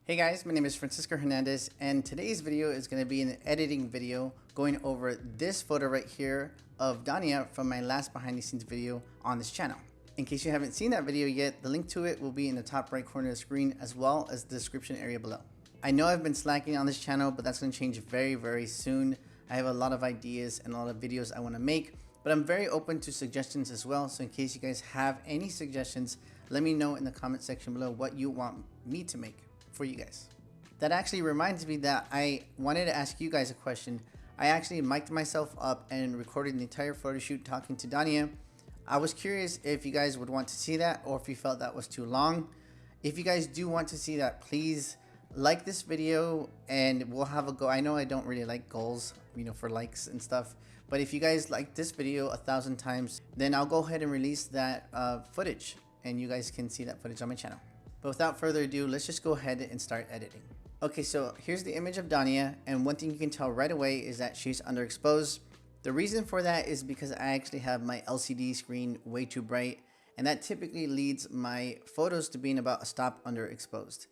Hey guys, my name is Francisco Hernandez and today's video is going to be an editing video going over this photo right here of Dania from my last behind the scenes video on this channel. In case you haven't seen that video yet, the link to it will be in the top right corner of the screen as well as the description area below. I know I've been slacking on this channel, but that's going to change very soon. I have a lot of ideas and a lot of videos I want to make, but I'm very open to suggestions as well. So in case you guys have any suggestions, let me know in the comment section below what you want me to make for you guys. That actually reminds me that I wanted to ask you guys a question. I actually mic'd myself up and recorded the entire photo shoot talking to Dania. I was curious if you guys would want to see that or if you felt that was too long. If you guys do want to see that, please like this video and we'll have a go. I know I don't really like goals, for likes and stuff, but if you guys like this video 1,000 times, then I'll go ahead and release that footage and you guys can see that footage on my channel. But without further ado, let's just go ahead and start editing. Okay, so here's the image of Dania, and one thing you can tell right away is that she's underexposed. The reason for that is because I actually have my LCD screen way too bright, and that typically leads my photos to being about a stop underexposed.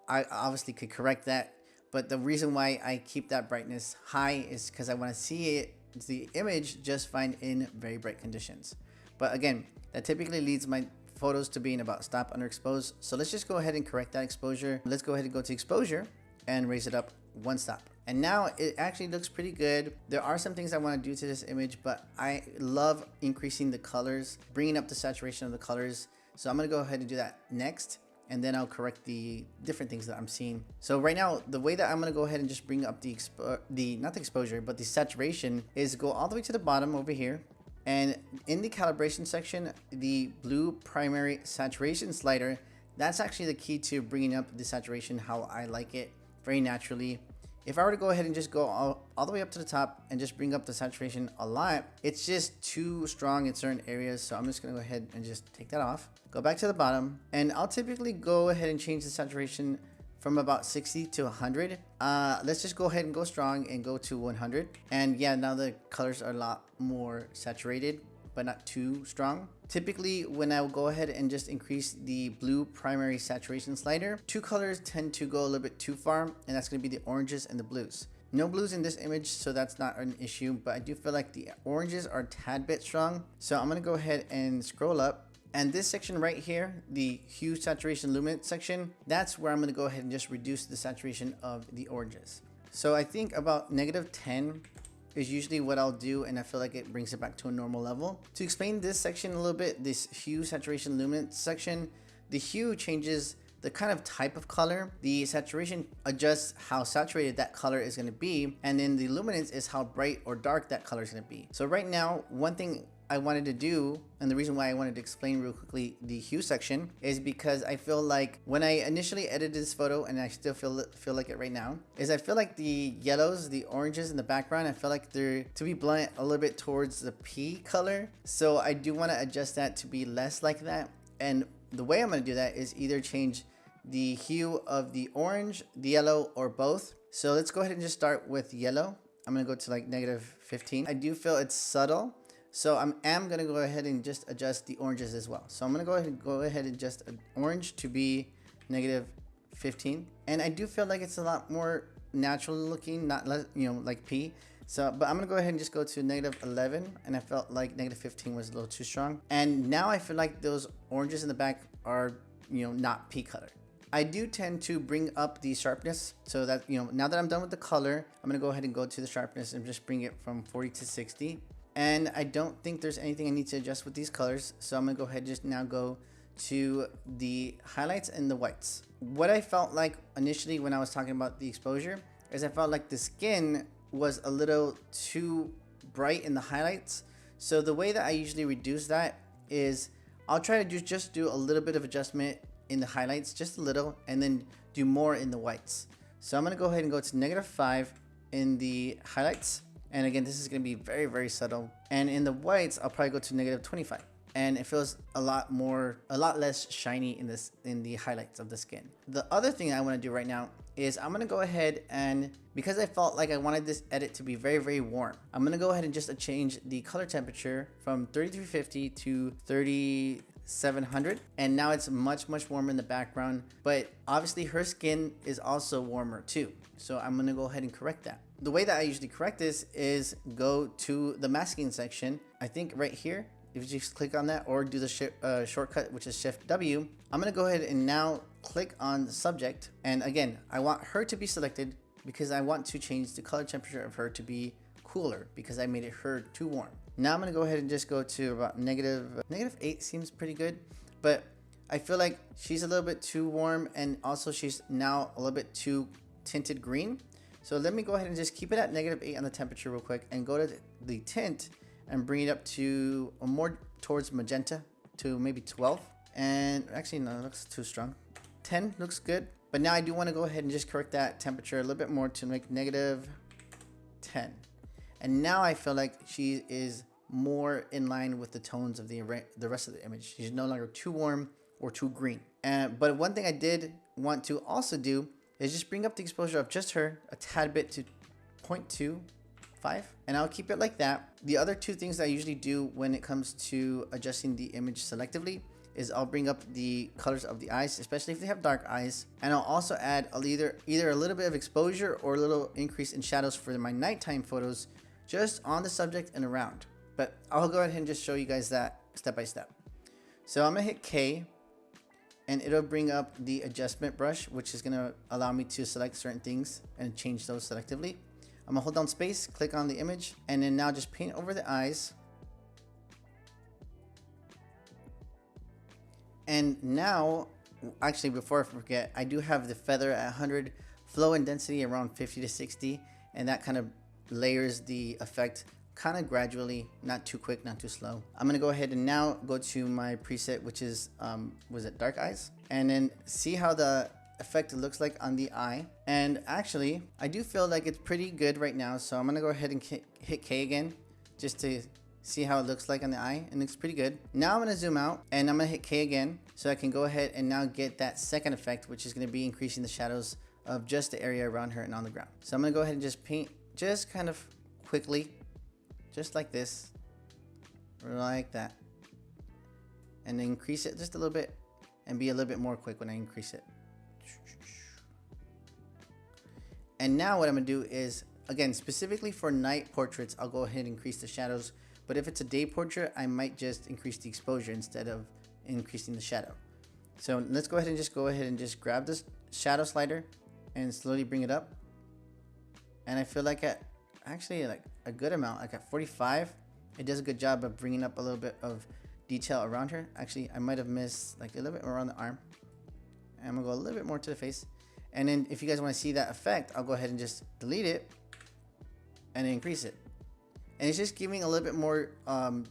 I obviously could correct that, but the reason why I keep that brightness high is because I want to see the image just fine in very bright conditions. But again, that typically leads my photos to being about stop underexposed. So let's just go ahead and correct that exposure. Let's go ahead and go to exposure and raise it up one stop. And now it actually looks pretty good. There are some things I want to do to this image, but I love increasing the colors, bringing up the saturation of the colors. So I'm going to go ahead and do that next, and then I'll correct the different things that I'm seeing. So right now, the way that I'm going to go ahead and just bring up not the exposure, but the saturation is go all the way to the bottom over here. And in the calibration section, the blue primary saturation slider, that's actually the key to bringing up the saturation how I like it, very naturally. If I were to go ahead and just go all the way up to the top and just bring up the saturation a lot, it's just too strong in certain areas. So I'm just gonna go ahead and just take that off, go back to the bottom, and I'll typically go ahead and change the saturation from about 60 to 100. Let's just go ahead and go strong and go to 100. And yeah, now the colors are a lot more saturated, but not too strong. Typically, when I will go ahead and just increase the blue primary saturation slider, two colors tend to go a little bit too far, and that's gonna be the oranges and the blues. No blues in this image, so that's not an issue, but I do feel like the oranges are a tad bit strong. So I'm gonna go ahead and scroll up. And this section right here, the hue, saturation, luminance section, that's where I'm going to go ahead and just reduce the saturation of the oranges. So I think about -10 is usually what I'll do, and I feel like it brings it back to a normal level. To explain this section a little bit, this hue, saturation, luminance section, the hue changes the kind of type of color. The saturation adjusts how saturated that color is going to be, and then the luminance is how bright or dark that color is going to be. So right now, one thing I wanted to do, and the reason why I wanted to explain real quickly the hue section, is because I feel like when I initially edited this photo, and I still feel like it right now, is I feel like the yellows, the oranges in the background, I feel like they're to be blended a little bit towards the pea color. So I do want to adjust that to be less like that. And the way I'm going to do that is either change the hue of the orange, the yellow, or both. So let's go ahead and just start with yellow. I'm going to go to like -15. I do feel it's subtle. So I am going to go ahead and just adjust the oranges as well. So I'm going to go ahead and adjust orange to be -15. And I do feel like it's a lot more natural looking, not less, like pea. So, but I'm going to go ahead and just go to -11. And I felt like -15 was a little too strong. And now I feel like those oranges in the back are, not pea color. I do tend to bring up the sharpness so that, now that I'm done with the color, I'm going to go ahead and go to the sharpness and just bring it from 40 to 60. And I don't think there's anything I need to adjust with these colors. So I'm gonna go ahead and just now go to the highlights and the whites. What I felt like initially when I was talking about the exposure is I felt like the skin was a little too bright in the highlights. So the way that I usually reduce that is I'll try to just do a little bit of adjustment in the highlights, just a little, and then do more in the whites. So I'm gonna go ahead and go to -5 in the highlights. And again, this is going to be very subtle. And in the whites, I'll probably go to -25. And it feels a lot less shiny in the highlights of the skin. The other thing I want to do right now is I'm going to go ahead and, because I felt like I wanted this edit to be very warm, I'm going to go ahead and just change the color temperature from 3350 to 30 700, and now it's much warmer in the background, but obviously her skin is also warmer too. So I'm gonna go ahead and correct that. The way that I usually correct this is go to the masking section. I think right here, if you just click on that or do the shortcut, which is Shift W, I'm gonna go ahead and now click on the subject. And again, I want her to be selected because I want to change the color temperature of her to be cooler because I made it her too warm. Now I'm gonna go ahead and just go to about -8 seems pretty good, but I feel like she's a little bit too warm, and also she's now a little bit too tinted green. So let me go ahead and just keep it at -8 on the temperature real quick and go to the tint and bring it up to more towards magenta to maybe 12. And actually no, it looks too strong. 10 looks good, but now I do want to go ahead and just correct that temperature a little bit more to make -10. And now I feel like she is more in line with the tones of the rest of the image. She's no longer too warm or too green. But one thing I did want to also do is just bring up the exposure of just her a tad bit to 0.25, and I'll keep it like that. The other two things that I usually do when it comes to adjusting the image selectively is I'll bring up the colors of the eyes, especially if they have dark eyes, and I'll also add either a little bit of exposure or a little increase in shadows for my nighttime photos, just on the subject and around. But I'll go ahead and just show you guys that step by step. So I'm gonna hit K, and it'll bring up the adjustment brush, which is gonna allow me to select certain things and change those selectively. I'm gonna hold down space, click on the image, and then now just paint over the eyes. And now, actually before I forget, I do have the feather at 100, flow and density around 50 to 60, and that kind of layers the effect kind of gradually, not too quick, not too slow. I'm gonna go ahead and now go to my preset, which is, was it dark eyes? And then see how the effect looks like on the eye. And actually, I do feel like it's pretty good right now. So I'm gonna go ahead and hit K again, just to see how it looks like on the eye, and it looks pretty good. Now I'm gonna zoom out and I'm gonna hit K again, so I can go ahead and now get that second effect, which is gonna be increasing the shadows of just the area around her and on the ground. So I'm gonna go ahead and just paint just kind of quickly, just like this, like that, and then increase it just a little bit and be a little bit more quick when I increase it. And now what I'm gonna do is, again, specifically for night portraits, I'll go ahead and increase the shadows, but if it's a day portrait, I might just increase the exposure instead of increasing the shadow. So let's go ahead and just grab this shadow slider and slowly bring it up. And I feel like at actually like a good amount, like at 45, it does a good job of bringing up a little bit of detail around her. Actually, I might have missed like a little bit around the arm. And I'm gonna go a little bit more to the face. And then if you guys want to see that effect, I'll go ahead and just delete it and increase it. And it's just giving a little bit more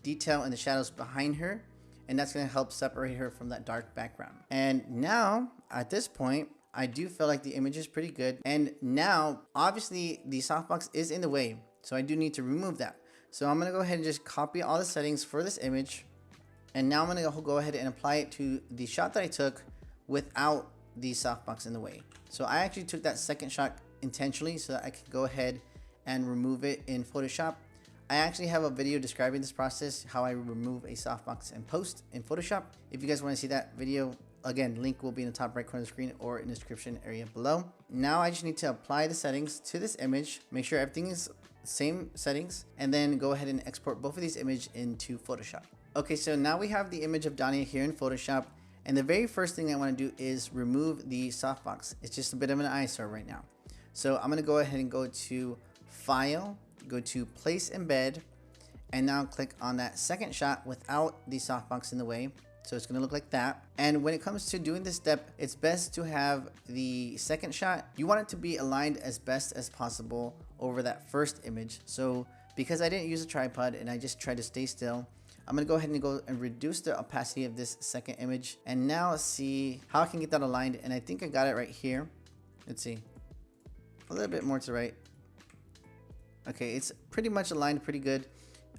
detail in the shadows behind her, and that's gonna help separate her from that dark background. And now at this point, I do feel like the image is pretty good. And now, obviously, the softbox is in the way, so I do need to remove that. So I'm gonna go ahead and just copy all the settings for this image. And now I'm gonna go ahead and apply it to the shot that I took without the softbox in the way. So I actually took that second shot intentionally so that I could go ahead and remove it in Photoshop. I actually have a video describing this process, how I remove a softbox in post in Photoshop. If you guys wanna see that video, again, link will be in the top right corner of the screen or in the description area below. Now I just need to apply the settings to this image, make sure everything is same settings, and then go ahead and export both of these images into Photoshop. Okay, so now we have the image of Dania here in Photoshop, and the very first thing I want to do is remove the softbox. It's just a bit of an eyesore right now. So I'm going to go ahead and go to File, go to Place Embed, and now click on that second shot without the softbox in the way. So it's gonna look like that. And when it comes to doing this step, it's best to have the second shot, you want it to be aligned as best as possible over that first image. So because I didn't use a tripod and I just tried to stay still, I'm gonna go ahead and reduce the opacity of this second image and now see how I can get that aligned. And I think I got it right here. Let's see, a little bit more to the right. Okay, it's pretty much aligned pretty good.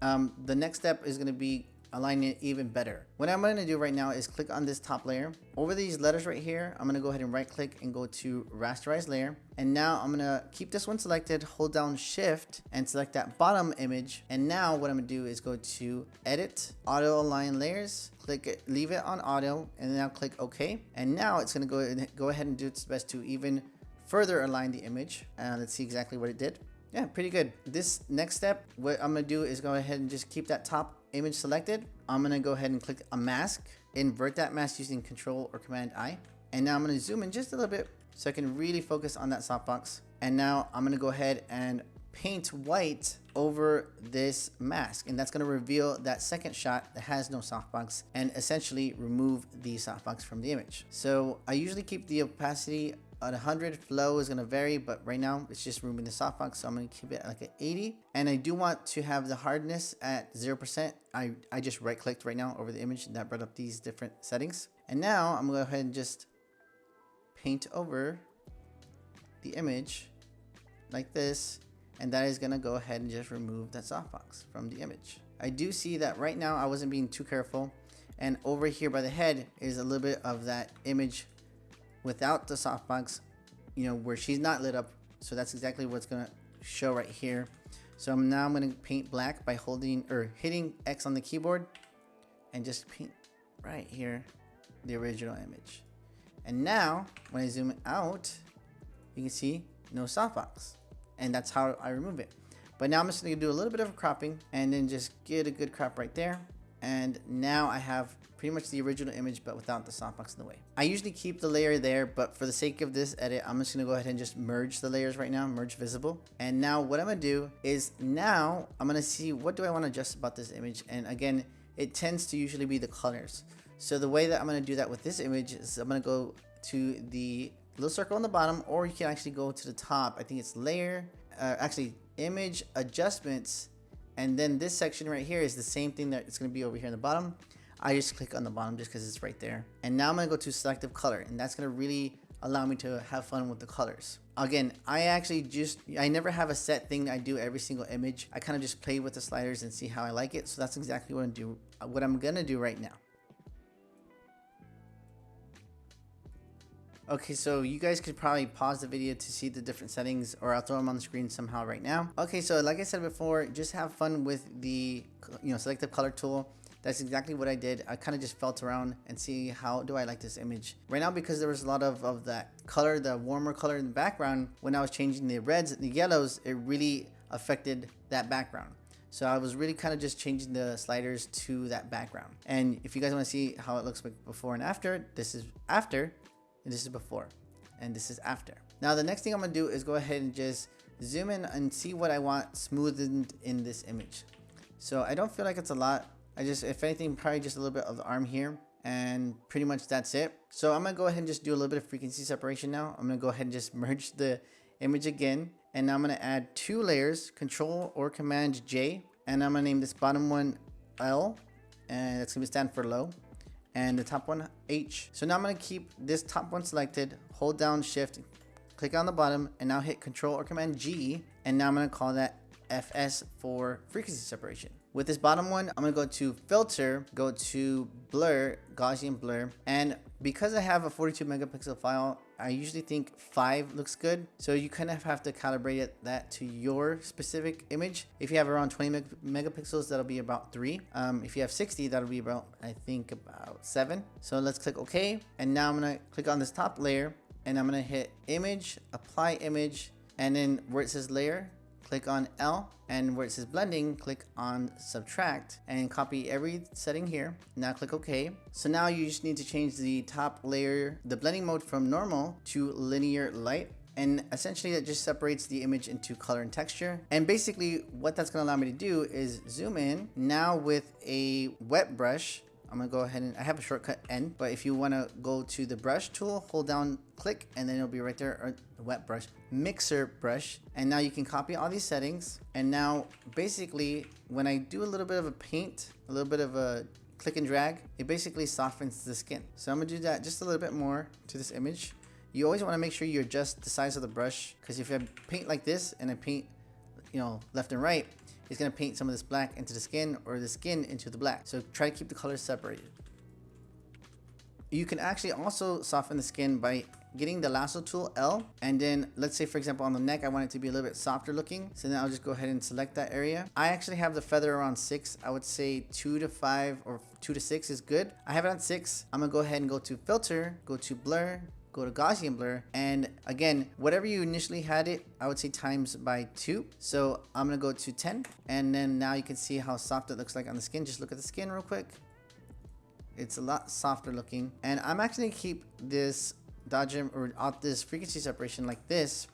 The next step is gonna be align it even better. What I'm going to do right now is click on this top layer. Over these letters right here, I'm going to go ahead and right click and go to rasterize layer. And now I'm going to keep this one selected, hold down shift and select that bottom image. And now what I'm going to do is go to edit, auto align layers, click it, leave it on auto, and now click OK. And now it's going to go ahead and do its best to even further align the image. Let's see exactly what it did. Yeah, pretty good. This next step, what I'm going to do is go ahead and just keep that top image selected. I'm going to go ahead and click a mask, invert that mask using Control or Command I. And now I'm going to zoom in just a little bit so I can really focus on that softbox. And now I'm going to go ahead and paint white over this mask, and that's going to reveal that second shot that has no softbox and essentially remove the softbox from the image. So I usually keep the opacity at 100. Flow is going to vary, but right now it's just removing the softbox, so I'm going to keep it at like an 80. And I do want to have the hardness at 0%. I just right clicked right now over the image and that brought up these different settings. And now I'm going to go ahead and just paint over the image like this, and that is going to go ahead and just remove that softbox from the image. I do see that right now I wasn't being too careful, and over here by the head is a little bit of that image without the softbox, you know, where she's not lit up. So that's exactly what's going to show right here. So now I'm going to paint black by holding or hitting X on the keyboard and just paint right here the original image. And now when I zoom out, you can see no softbox. And that's how I remove it. But now I'm just going to do a little bit of cropping and then just get a good crop right there. And now I have pretty much the original image, but without the softbox in the way. I usually keep the layer there, but for the sake of this edit, I'm just going to go ahead and just merge the layers right now, merge visible. And now what I'm going to do is now I'm going to see what do I want to adjust about this image. And again, it tends to usually be the colors. So the way that I'm going to do that with this image is I'm going to go to the little circle on the bottom, or you can actually go to the top. I think it's layer, actually image adjustments. And then this section right here is the same thing that it's going to be over here in the bottom. I just click on the bottom just because it's right there. And now I'm going to go to selective color, and that's going to really allow me to have fun with the colors. Again, I never have a set thing that I do every single image. I kind of just play with the sliders and see how I like it. So that's exactly what I'm going to do right now. Okay, so you guys could probably pause the video to see the different settings, or I'll throw them on the screen somehow right now. Okay, so like I said before, just have fun with the selective color tool. That's exactly what I did. I kind of just felt around and see how do I like this image. Right now, because there was a lot of that color, the warmer color in the background, when I was changing the reds and the yellows, it really affected that background. So I was really kind of just changing the sliders to that background. And if you guys want to see how it looks like before and after, this is after. And this is before, and this is after. Now the next thing I'm gonna do is go ahead and just zoom in and see what I want smoothened in this image. So I don't feel like it's a lot. If anything, probably just a little bit of the arm here, and pretty much that's it. So I'm gonna go ahead and just do a little bit of frequency separation now. I'm gonna go ahead and just merge the image again, and now I'm gonna add 2 layers, Control or Command J, and I'm gonna name this bottom one L, and that's gonna stand for low, and the top one H. So now I'm going to keep this top one selected, hold down shift, click on the bottom, and now hit Control or Command G, and now I'm going to call that FS for frequency separation. With this bottom one, I'm going to go to filter, go to blur, Gaussian blur, and because I have a 42 megapixel file, I usually think 5 looks good. So you kind of have to calibrate that to your specific image. If you have around 20 megapixels, that'll be about 3. If you have 60, that'll be about, I think, about 7. So let's click OK. And now I'm going to click on this top layer, and I'm going to hit image, apply image, and then where it says layer, click on L, and where it says blending, click on subtract, and copy every setting here. Now click OK. So now you just need to change the top layer, the blending mode, from normal to linear light. And essentially that just separates the image into color and texture. And basically what that's going to allow me to do is zoom in. Now with a wet brush, I'm gonna go ahead and I have a shortcut N, but if you want to go to the brush tool, hold down, click, and then it'll be right there, or the wet brush, mixer brush. And now you can copy all these settings. And now basically when I do a little bit of a paint, a little bit of a click and drag, it basically softens the skin. So I'm gonna do that just a little bit more to this image. You always want to make sure you adjust the size of the brush, because if you have paint like this and I paint, left and right, it's going to paint some of this black into the skin or the skin into the black. So try to keep the colors separated. You can actually also soften the skin by getting the lasso tool L, and then let's say for example on the neck I want it to be a little bit softer looking, so then I'll just go ahead and select that area. I actually have the feather around 6. I would say 2 to 5 or 2 to 6 is good. I have it on 6. I'm gonna go ahead and go to filter, go to blur, go to Gaussian blur, and again whatever you initially had it, I would say times by 2. So I'm gonna go to 10, and then now you can see how soft it looks like on the skin. Just look at the skin real quick. It's a lot softer looking, and I'm actually gonna keep this dodge or out this frequency separation like this,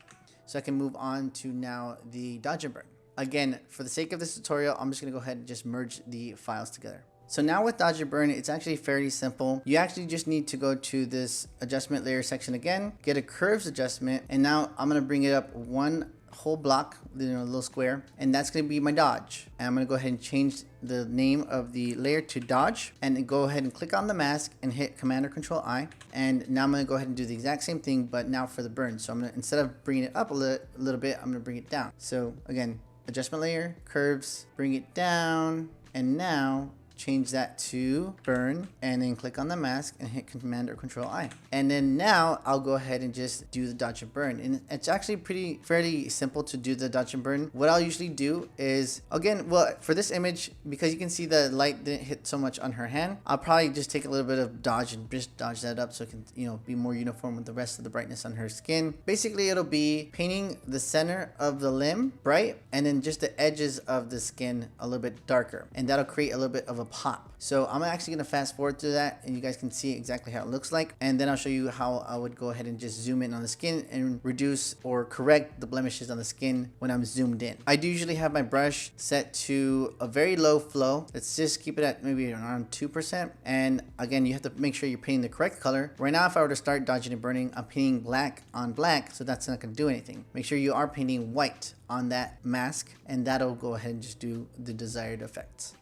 so I can move on to now the dodge and burn. Again, for the sake of this tutorial, I'm just gonna go ahead and just merge the files together. So now with dodge and burn, it's actually fairly simple. You actually just need to go to this adjustment layer section again, get a curves adjustment, and now I'm gonna bring it up one whole block, a little square, and that's going to be my dodge. And I'm going to go ahead and change the name of the layer to dodge, and then go ahead and click on the mask and hit Command or Control I. And now I'm going to go ahead and do the exact same thing, but now for the burn. So I'm going to, instead of bringing it up a little bit, I'm going to bring it down. So again, adjustment layer, curves, bring it down, and now change that to burn, and then click on the mask and hit Command or Control I. And then now I'll go ahead and just do the dodge and burn. And it's actually fairly simple to do the dodge and burn. What I'll usually do is, again, well, for this image, because you can see the light didn't hit so much on her hand, I'll probably just take a little bit of dodge and just dodge that up so it can, be more uniform with the rest of the brightness on her skin. Basically, it'll be painting the center of the limb bright, and then just the edges of the skin a little bit darker, and that'll create a little bit of a pop. So I'm actually going to fast forward to that, and you guys can see exactly how it looks like, and then I'll show you how I would go ahead and just zoom in on the skin and reduce or correct the blemishes on the skin when I'm zoomed in. I do usually have my brush set to a very low flow. Let's just keep it at maybe around 2%, and again, you have to make sure you're painting the correct color. Right now, if I were to start dodging and burning, I'm painting black on black, so that's not going to do anything. Make sure you are painting white on that mask, and that'll go ahead and just do the desired effects.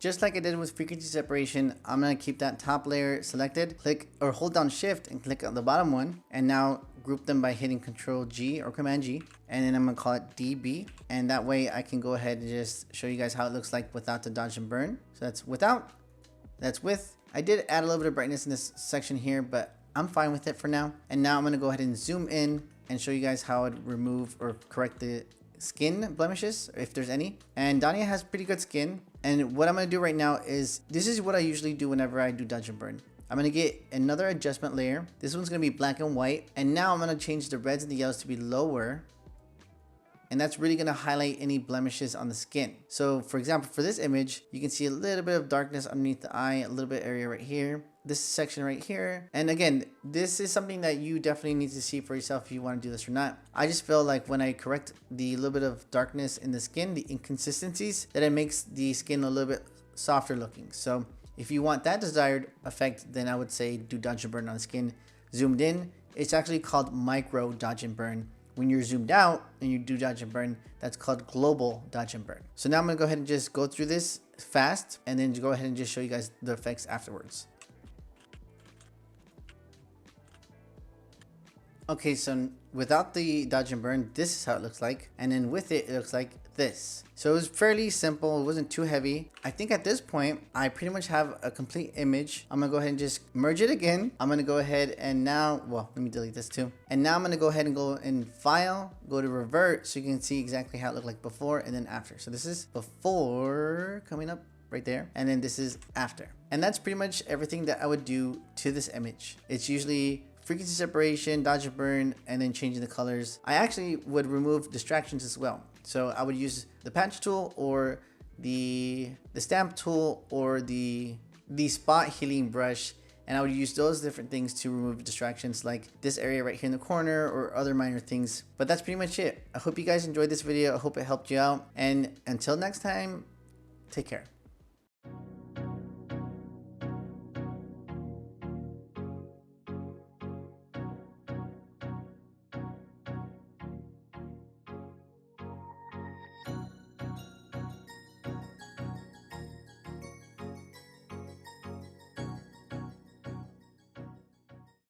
Just like I did with frequency separation, I'm going to keep that top layer selected, click or hold down shift and click on the bottom one, and now group them by hitting Control G or Command G, and then I'm going to call it DB, and that way I can go ahead and just show you guys how it looks like without the dodge and burn. So that's without, that's with. I did add a little bit of brightness in this section here, but I'm fine with it for now. And now I'm going to go ahead and zoom in and show you guys how I'd remove or correct the skin blemishes, if there's any. And Dania has pretty good skin, and what I'm going to do right now is, this is what I usually do whenever I do dodge and burn. I'm going to get another adjustment layer. This one's going to be black and white, and now I'm going to change the reds and the yellows to be lower, and that's really going to highlight any blemishes on the skin. So for example, for this image, you can see a little bit of darkness underneath the eye, a little bit area right here, this section right here. And again, this is something that you definitely need to see for yourself if you want to do this or not. I just feel like when I correct the little bit of darkness in the skin, the inconsistencies, that it makes the skin a little bit softer looking. So if you want that desired effect, then I would say do dodge and burn on the skin. Zoomed in, it's actually called micro dodge and burn. When you're zoomed out and you do dodge and burn, that's called global dodge and burn. So now I'm going to go ahead and just go through this fast, and then go ahead and just show you guys the effects afterwards. Okay, so without the dodge and burn, this is how it looks like. And then with it, it looks like this. So it was fairly simple. It wasn't too heavy. I think at this point, I pretty much have a complete image. I'm going to go ahead and just merge it again. I'm going to go ahead and now, well, let me delete this too. And now I'm going to go ahead and go in File, go to Revert, so you can see exactly how it looked like before and then after. So this is before coming up right there, and then this is after. And that's pretty much everything that I would do to this image. It's usually frequency separation, dodge and burn, and then changing the colors. I actually would remove distractions as well. So I would use the patch tool or the stamp tool or the spot healing brush, and I would use those different things to remove distractions like this area right here in the corner or other minor things. But that's pretty much it. I hope you guys enjoyed this video. I hope it helped you out. And until next time, take care.